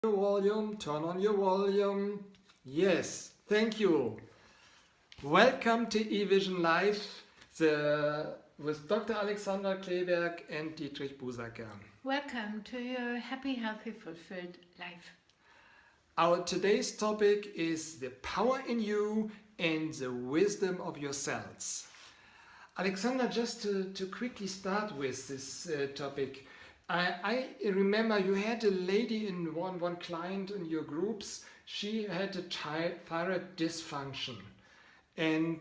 Your volume, turn on your volume. Yes, thank you. Welcome to eVision Live with Dr. Alexandra Kleeberg and Dietrich Busacker. Welcome to your happy, healthy, fulfilled life. Our today's topic is the power in you and the wisdom of your cells. Alexandra, just to quickly start with this topic, I remember you had a lady in one client in your groups. She had a thyroid dysfunction, and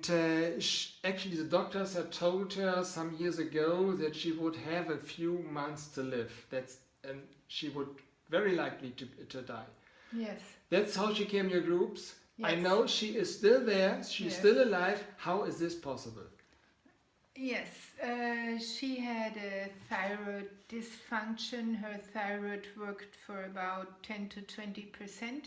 actually the doctors had told her some years ago that she would have a few months to live. And she would very likely to die. Yes. That's how she came to your groups. Yes. I know she is still there. She's still alive. How is this possible? Yes, she had a thyroid dysfunction. Her thyroid worked for about 10 to 20%,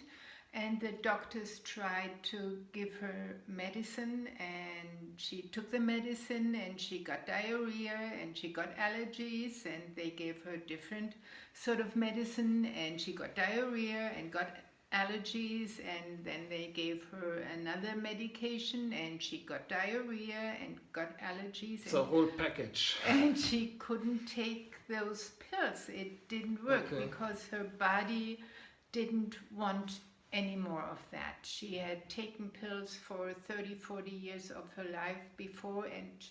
and the doctors tried to give her medicine, and she took the medicine and she got diarrhea and she got allergies, and they gave her different sort of medicine, and she got diarrhea and got allergies, and then they gave her another medication and she got diarrhea and got allergies. It's a whole package. And she couldn't take those pills. It didn't work because her body didn't want any more of that. She had taken pills for 30, 40 years of her life before, and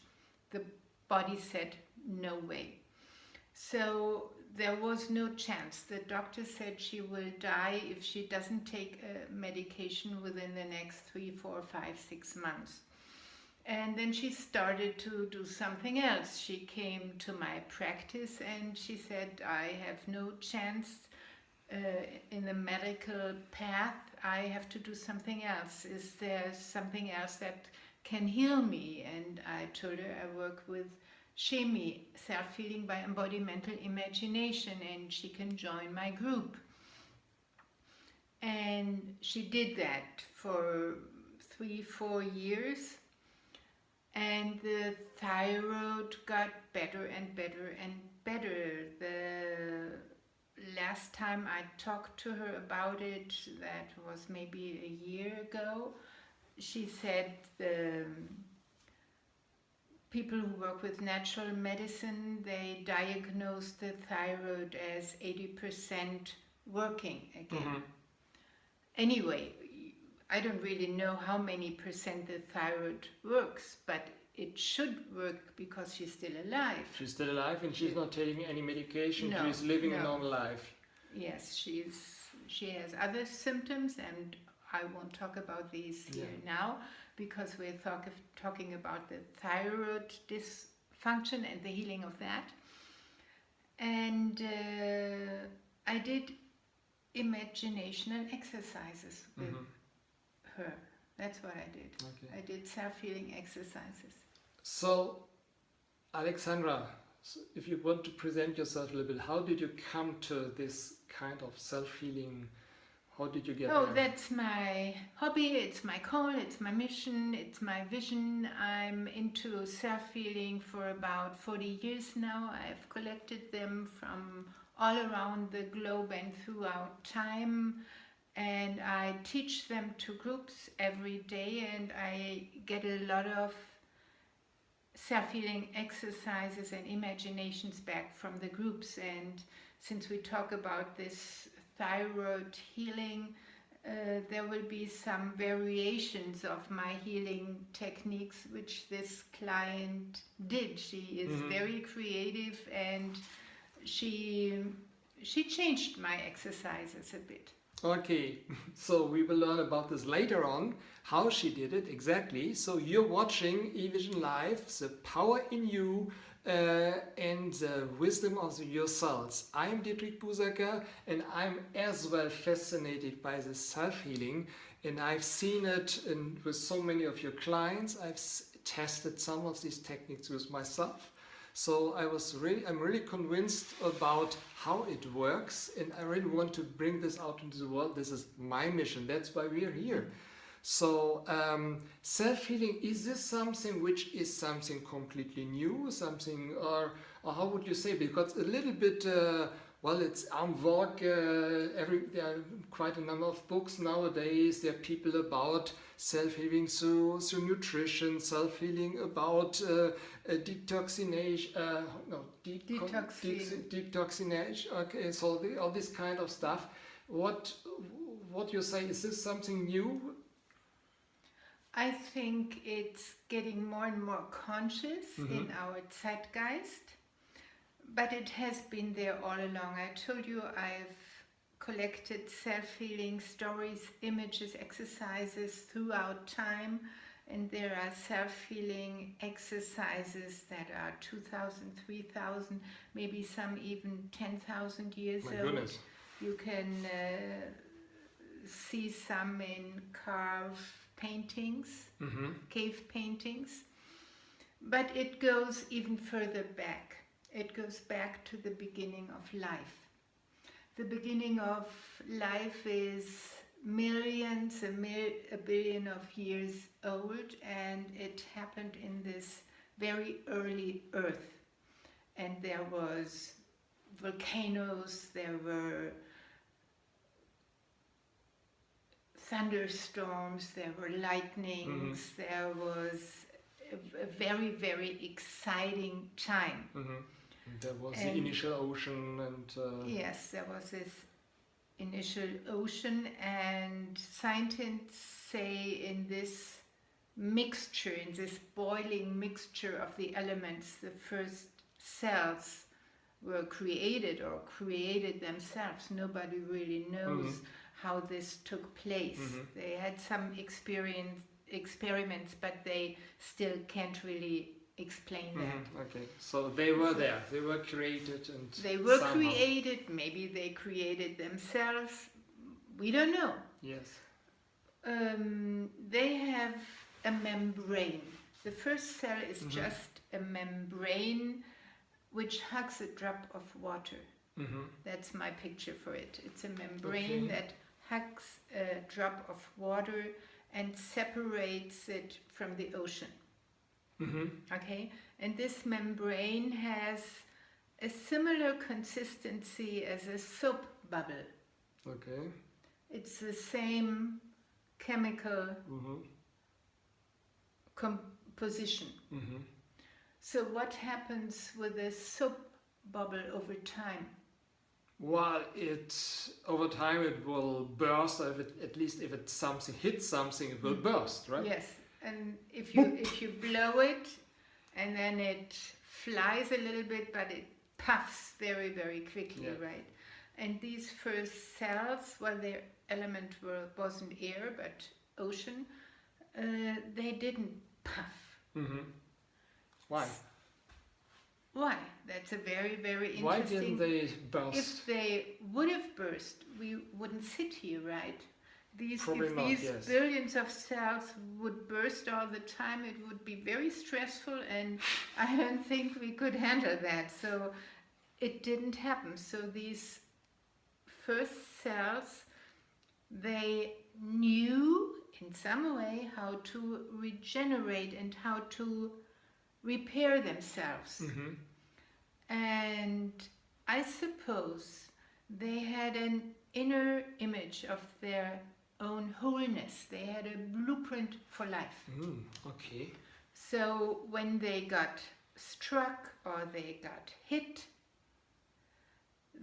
the body said no way. So there was no chance. The doctor said she will die if she doesn't take a medication within the next 3, 4, 5, 6 months. And then she started to do something else. She came to my practice and she said, I have no chance in the medical path. I have to do something else. Is there something else that can heal me? And I told her I work with Shemi, self-healing by embodimental imagination, and she can join my group. And she did that for 3, 4 years, and the thyroid got better and better and better. The last time I talked to her about it, that was maybe a year ago, she said the people who work with natural medicine, they diagnose the thyroid as 80% working again. Mm-hmm. Anyway, I don't really know how many percent the thyroid works, but it should work because she's still alive. She's still alive and she's not taking any medication. No, she's living a normal life. Yes, she has other symptoms, and I won't talk about these here now, because we're talking about the thyroid dysfunction and the healing of that. And I did imaginational exercises with her. That's what I did. Okay. I did self-healing exercises. So, Alexandra, if you want to present yourself a little bit, how did you come to this kind of self-healing? How did you get there? That's my hobby, it's my call, it's my mission, it's my vision. I'm into self-healing for about 40 years now. I've collected them from all around the globe and throughout time. And I teach them to groups every day, and I get a lot of self-healing exercises and imaginations back from the groups. And since we talk about this thyroid healing, there will be some variations of my healing techniques which this client did. She is very creative, and she changed my exercises a bit. Okay, so we will learn about this later on, how she did it exactly. So you're watching eVision Live, the power in you and the wisdom of your cells. I'm Dietrich Busacker, and I'm as well fascinated by this self-healing, and I've seen it with so many of your clients. I've tested some of these techniques with myself. So I'm really convinced about how it works, and I really want to bring this out into the world. This is my mission. That's why we are here. So self-healing, is this something which is something completely new, something, or how would you say? Because a little bit well, it's en vogue. There are quite a number of books nowadays. There are people about self-healing through nutrition, self-healing about detoxination. Detoxination. Okay, so all this kind of stuff. What you say, is this something new? I think it's getting more and more conscious in our zeitgeist, but it has been there all along. I told you I've collected self-healing stories, images, exercises throughout time, and there are self-healing exercises that are 2,000, 3,000, maybe some even 10,000 years old. My goodness. You can see some in paintings, cave paintings, but it goes even further back. It goes back to the beginning of life. The beginning of life is millions, a billion of years old, and it happened in this very early Earth. And there was volcanoes, there were thunderstorms, there were lightnings, there was a very, very exciting time. There was the initial ocean and... Yes, there was this initial ocean, and scientists say in this mixture, in this boiling mixture of the elements, the first cells were created or created themselves. Nobody really knows how this took place. They had some experiments, but they still can't really explain that. Okay, so they were there, they were created, and they were created, maybe they created themselves, we don't know. Yes. They have a membrane. The first cell is just a membrane which hugs a drop of water. That's my picture for it. It's a membrane that hugs a drop of water and separates it from the ocean. Okay, and this membrane has a similar consistency as a soap bubble. Okay. It's the same chemical composition. So what happens with a soap bubble over time? Well, over time it will burst, or at least if it hits something, it will burst, right? Yes. And if you blow it, and then it flies a little bit, but it puffs very, very quickly, right? And these first cells, well, their element wasn't air, but ocean, they didn't puff. Why? Why? That's a very, very interesting... Why didn't they burst? If they would have burst, we wouldn't sit here, right? These billions of cells would burst all the time, it would be very stressful, and I don't think we could handle that. So it didn't happen. So these first cells, they knew in some way how to regenerate and how to repair themselves. And I suppose they had an inner image of their own wholeness. They had a blueprint for life. Okay. So when they got struck or they got hit,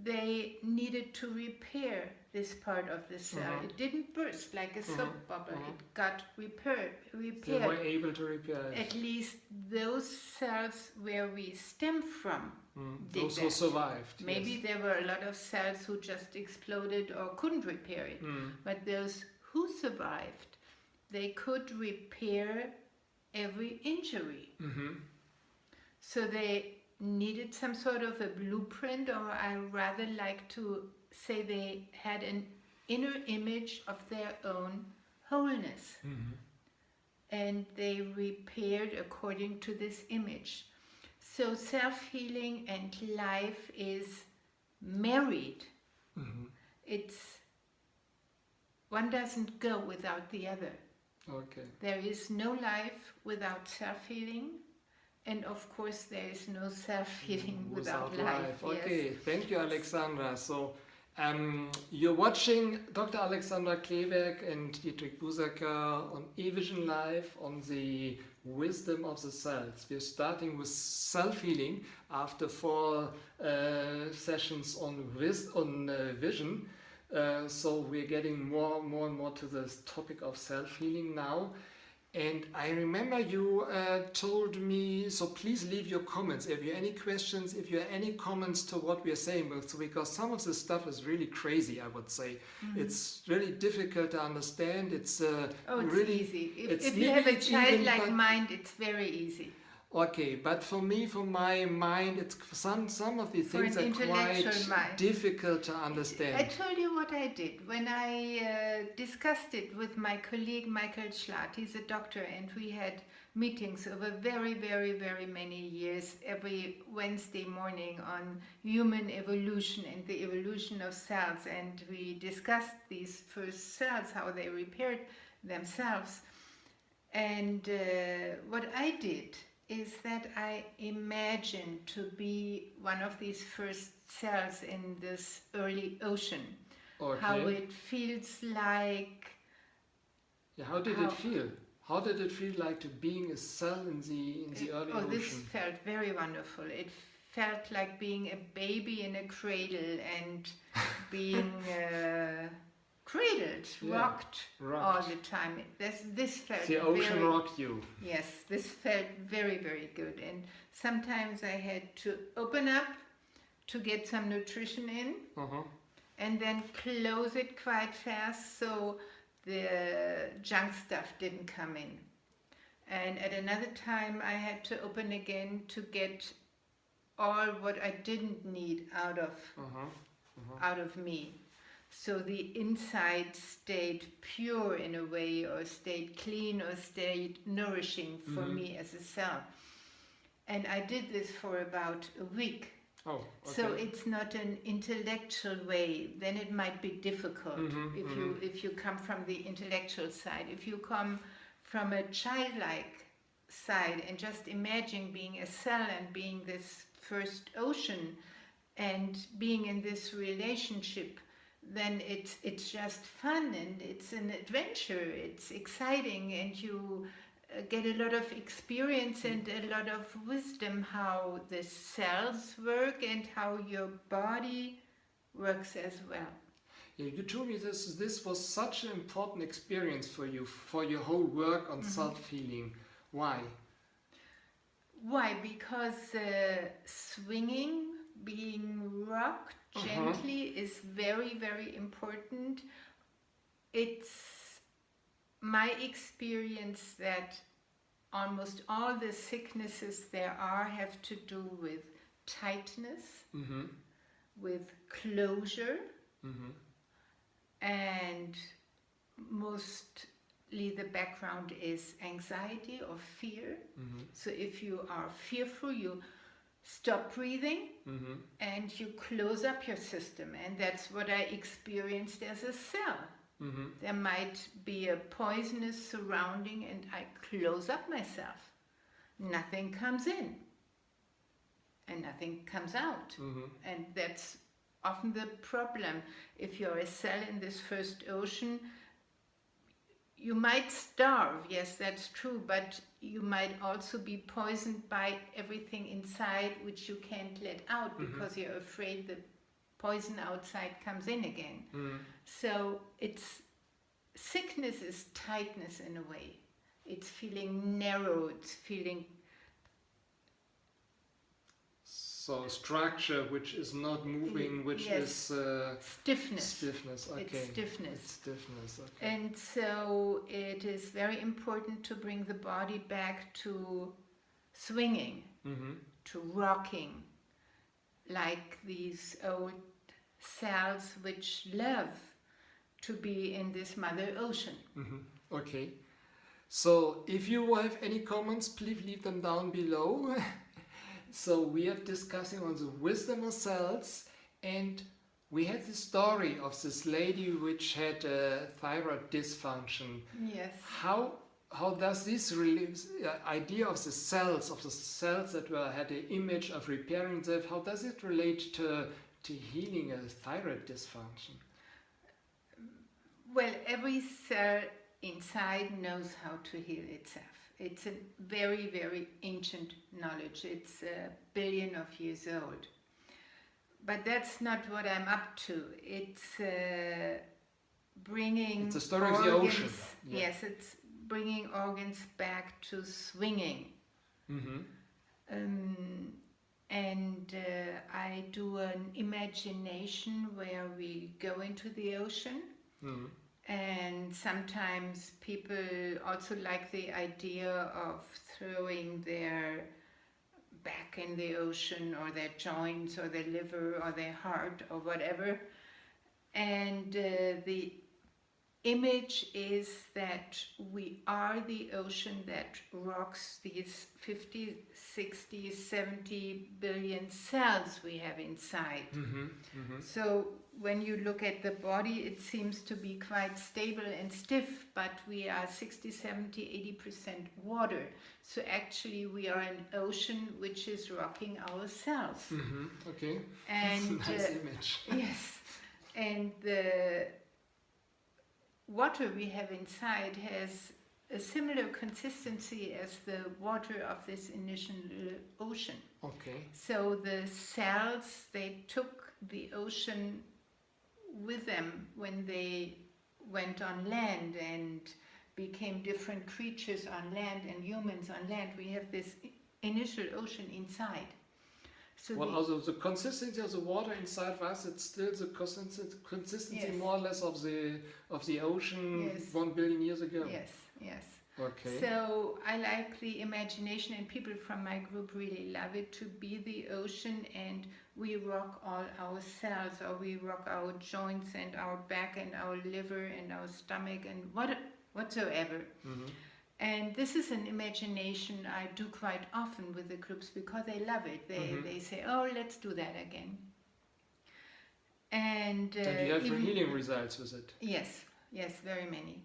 they needed to repair this part of the cell. It didn't burst like a soap bubble. It got repaired. They were able to repair it. At least those cells where we stem from did those that. who survived. Maybe there were a lot of cells who just exploded or couldn't repair it. But those who survived, they could repair every injury. So they needed some sort of a blueprint, or I rather like to say they had an inner image of their own wholeness. And they repaired according to this image. So self-healing and life is married. One doesn't go without the other. Okay. There is no life without self-healing, And of course, there is no self-healing without life. Okay, yes. thank you, Alexandra. So you're watching Dr. Alexandra Kleeberg and Dietrich Busacker on eVision Live on the wisdom of the cells. We're starting with self-healing after 4 sessions on vision. So we're getting more and more to this topic of self-healing now. And I remember you told me, so please leave your comments if you have any questions, if you have any comments to what we are saying, because some of this stuff is really crazy, I would say. It's really difficult to understand. It's really easy. If you have a childlike mind, it's very easy. Okay, but for me, for my mind, it's some of the things are quite difficult to understand. I told you what I did when I discussed it with my colleague Michael Schlatt. He's a doctor, and we had meetings over very, very, very many years every Wednesday morning on human evolution and the evolution of cells. And we discussed these first cells, how they repaired themselves. And what I did is that I imagined to be one of these first cells in this early ocean. Okay. How it feels like... Yeah, how did it feel? How did it feel like to being a cell in the early ocean? This felt very wonderful. It felt like being a baby in a cradle and being... cradled, rocked all the time. This felt the ocean rocked you. Yes, this felt very, very good. And sometimes I had to open up to get some nutrition in, and then close it quite fast so the junk stuff didn't come in. And at another time I had to open again to get all what I didn't need out of me. So the inside stayed pure in a way, or stayed clean, or stayed nourishing for me as a cell. And I did this for about a week. Oh, okay. So it's not an intellectual way. Then it might be difficult if you come from the intellectual side. If you come from a childlike side and just imagine being a cell and being this first ocean and being in this relationship, then it's just fun and it's an adventure. It's exciting, and you get a lot of experience and a lot of wisdom how the cells work and how your body works as well. Yeah, you told me this was such an important experience for you, for your whole work on self-healing. Why? Why? Because swinging, being rocked gently is very, very important. It's my experience that almost all the sicknesses there are have to do with tightness, with closure, and mostly the background is anxiety or fear. So if you are fearful, you stop breathing and you close up your system, and that's what I experienced as a cell. There might be a poisonous surrounding and I close up myself. Nothing comes in and nothing comes out. And that's often the problem. If you're a cell in this first ocean, you might starve, yes, that's true, but you might also be poisoned by everything inside which you can't let out because you're afraid the poison outside comes in again. So sickness is tightness in a way. It's feeling narrow, it's feeling... So structure which is not moving, which is... stiffness. Stiffness, okay. It's stiffness. It's stiffness, okay. And so it is very important to bring the body back to swinging, to rocking, like these old cells which love to be in this mother ocean. Okay. So if you have any comments, please leave them down below. So we are discussing on the wisdom of cells, and we had the story of this lady which had a thyroid dysfunction. Yes. How how does this idea of the cells that had the image of repairing themselves, how does it relate to healing a thyroid dysfunction? Well, every cell inside knows how to heal itself. It's a very, very ancient knowledge. It's a billion of years old. But that's not what I'm up to. It's bringing it's a story organs, of the ocean. Yeah. Yes, it's bringing organs back to swinging. And I do an imagination where we go into the ocean. And sometimes people also like the idea of throwing their back in the ocean, or their joints, or their liver, or their heart, or whatever. And the image is that we are the ocean that rocks these 50, 60, 70 billion cells we have inside. So when you look at the body, it seems to be quite stable and stiff, but we are 60, 70, 80% water. So actually we are an ocean which is rocking our cells. Okay, and that's a nice image. Yes, and the water we have inside has a similar consistency as the water of this initial ocean. Okay. So the cells, they took the ocean with them when they went on land and became different creatures on land and humans on land. We have this initial ocean inside. So well, also the consistency of the water inside us, it's still the consistency yes. more or less of the ocean yes. 1 billion years ago. Yes, yes. Okay. So I like the imagination, and people from my group really love it, to be the ocean, and we rock all our cells, or we rock our joints and our back and our liver and our stomach and whatsoever. And this is an imagination I do quite often with the groups because they love it. They say, oh, let's do that again. And you have healing results with it? Yes, very many.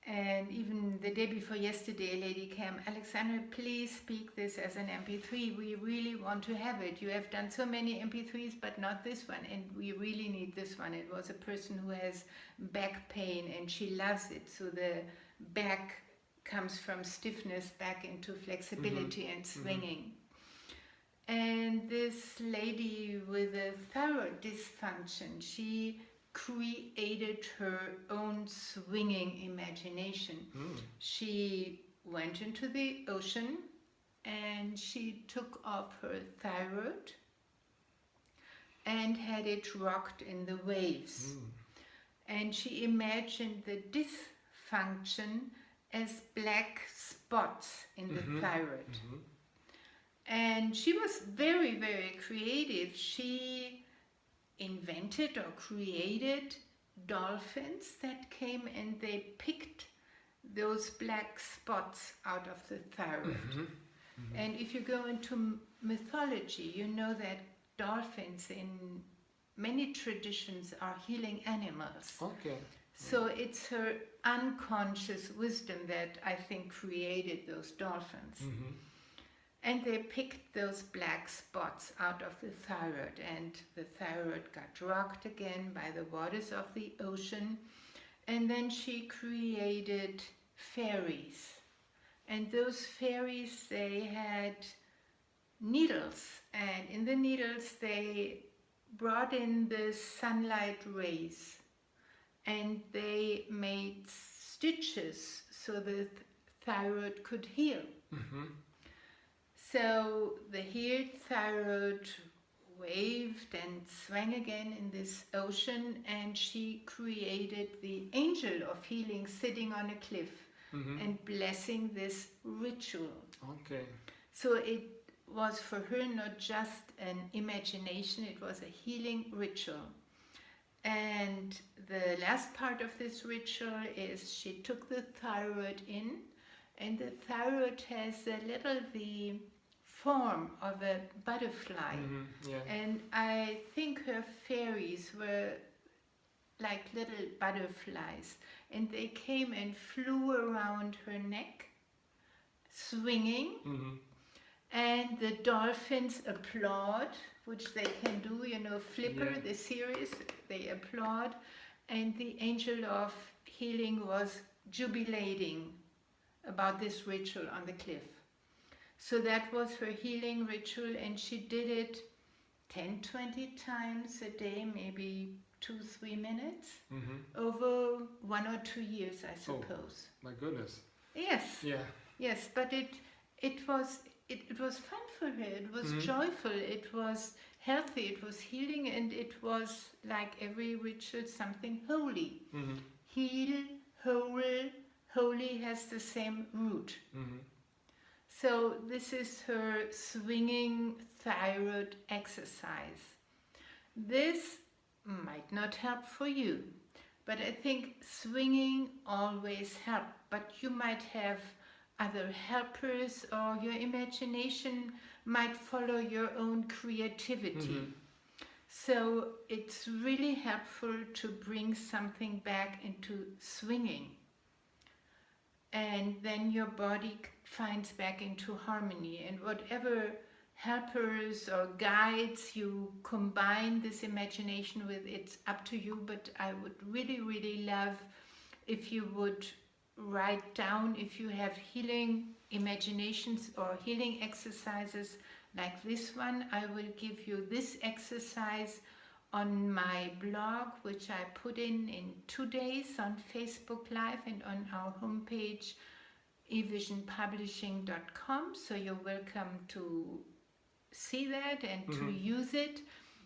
And even the day before yesterday, a lady came, Alexandra, please speak this as an MP3. We really want to have it. You have done so many MP3s, but not this one. And we really need this one. It was a person who has back pain, and she loves it. So the back comes from stiffness back into flexibility and swinging. And this lady with a thyroid dysfunction, she created her own swinging imagination. She went into the ocean and she took off her thyroid and had it rocked in the waves. And she imagined the dysfunction as black spots in the thyroid. And she was very, very creative. She invented or created dolphins that came and they picked those black spots out of the thyroid. And if you go into mythology, you know that dolphins in many traditions are healing animals. Okay. So it's her unconscious wisdom that I think created those dolphins. And they picked those black spots out of the thyroid, and the thyroid got rocked again by the waters of the ocean. And then she created fairies. And those fairies, they had needles, and in the needles they brought in the sunlight rays. And they made stitches so the thyroid could heal. So the healed thyroid waved and swam again in this ocean, and she created the angel of healing sitting on a cliff and blessing this ritual. Okay. So it was for her not just an imagination, it was a healing ritual. And the last part of this ritual is she took the thyroid in, and the thyroid has the form of a butterfly. And I think her fairies were like little butterflies, and they came and flew around her neck, swinging, and the dolphins applaud, which they can do, Flipper, the series, they applaud, and the angel of healing was jubilating about this ritual on the cliff. So that was her healing ritual, and she did it 10, 20 times a day, maybe 2-3 minutes, over 1 or 2 years, I suppose. Oh, my goodness. Yes. Yeah. Yes, but it was fun for her. It was joyful. It was healthy. It was healing, and it was like every ritual, something holy. Heal, whole, holy has the same root. So this is her swinging thyroid exercise. This might not help for you, but I think swinging always helps. But you might have other helpers, or your imagination might follow your own creativity. So it's really helpful to bring something back into swinging. And then your body finds back into harmony. And whatever helpers or guides you combine this imagination with, it's up to you. But I would really, really love if you would write down, if you have healing imaginations or healing exercises like this one. I will give you this exercise on my blog, which I put in 2 days on Facebook Live and on our homepage evisionpublishing.com. So you're welcome to see that and to use it.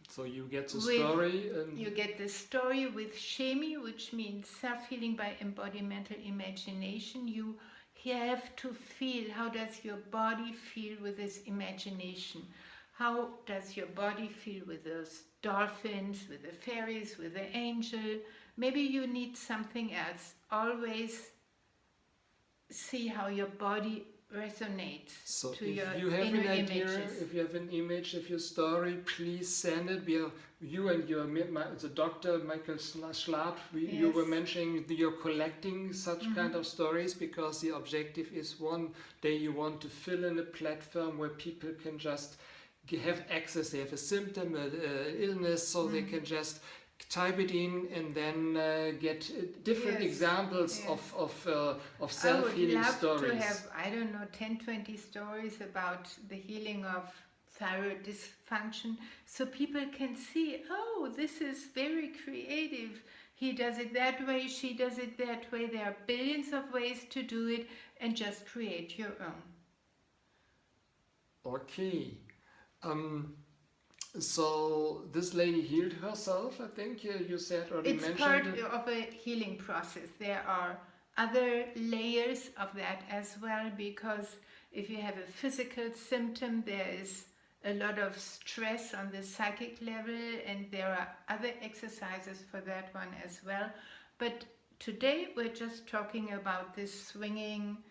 So you get the story. You get the story with Shemi, which means self-healing by embodimental imagination. You have to feel, how does your body feel with this imagination? How does your body feel with those dolphins, with the fairies, with the angel? Maybe you need something else. Always see how your body resonates to your inner images. If you have an image of your story, please send it. You and the doctor Michael Schlapp, you were mentioning you're collecting such kind of stories, because the objective is one day you want to fill in a platform where people can just have access. They have a symptom, an illness, so they can just type it in and then get different examples of self-healing stories. I would love to have, 10, 20 stories about the healing of thyroid dysfunction, so people can see, oh, this is very creative. He does it that way, she does it that way. There are billions of ways to do it, and just create your own. Okay. So this lady healed herself, I think you said, or it's part of a healing process. There are other layers of that as well, because if you have a physical symptom, there is a lot of stress on the psychic level, and there are other exercises for that one as well. But today we're just talking about this swinging,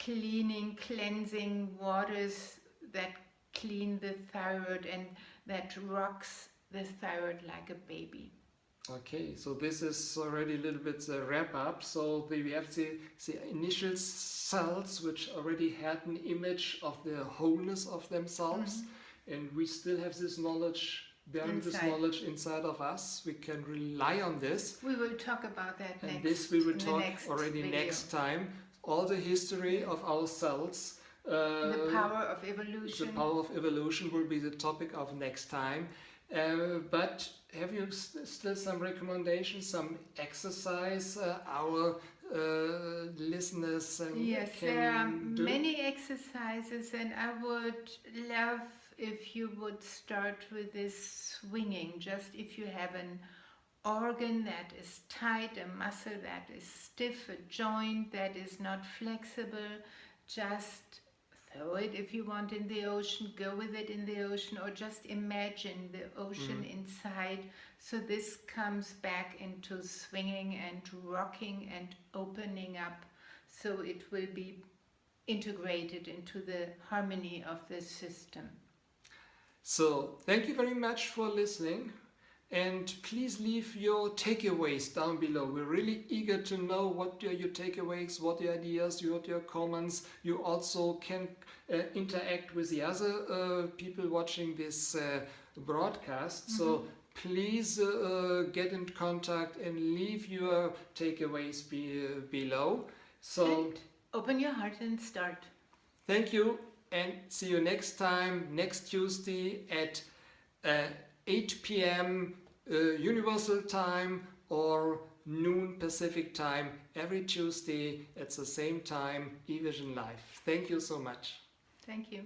cleaning, cleansing waters that clean the thyroid and that rocks the thyroid like a baby. Okay, so this is already a little bit the wrap up. So we have the initial cells which already had an image of the wholeness of themselves, and we still have this knowledge, bearing this knowledge inside of us. We can rely on this. We will talk about that and next. This we will talk already video. Next time. All the history of our cells. The power of evolution. The power of evolution will be the topic of next time. But have you still some recommendations, some exercise our listeners yes, can there are do? many exercises, and I would love if you would start with this swinging. Just if you have an organ that is tight, a muscle that is stiff, a joint that is not flexible, just throw it if you want in the ocean, go with it in the ocean, or just imagine the ocean inside. So this comes back into swinging and rocking and opening up, so it will be integrated into the harmony of the system. So thank you very much for listening. And please leave your takeaways down below. We're really eager to know what are your takeaways, what your ideas, what your comments. You also can interact with the other people watching this broadcast. So please get in contact and leave your takeaways below. So and open your heart and start. Thank you, and see you next time, next Tuesday at 8 p.m. Universal Time or noon Pacific Time, every Tuesday at the same time, eVision Live. Thank you so much. Thank you.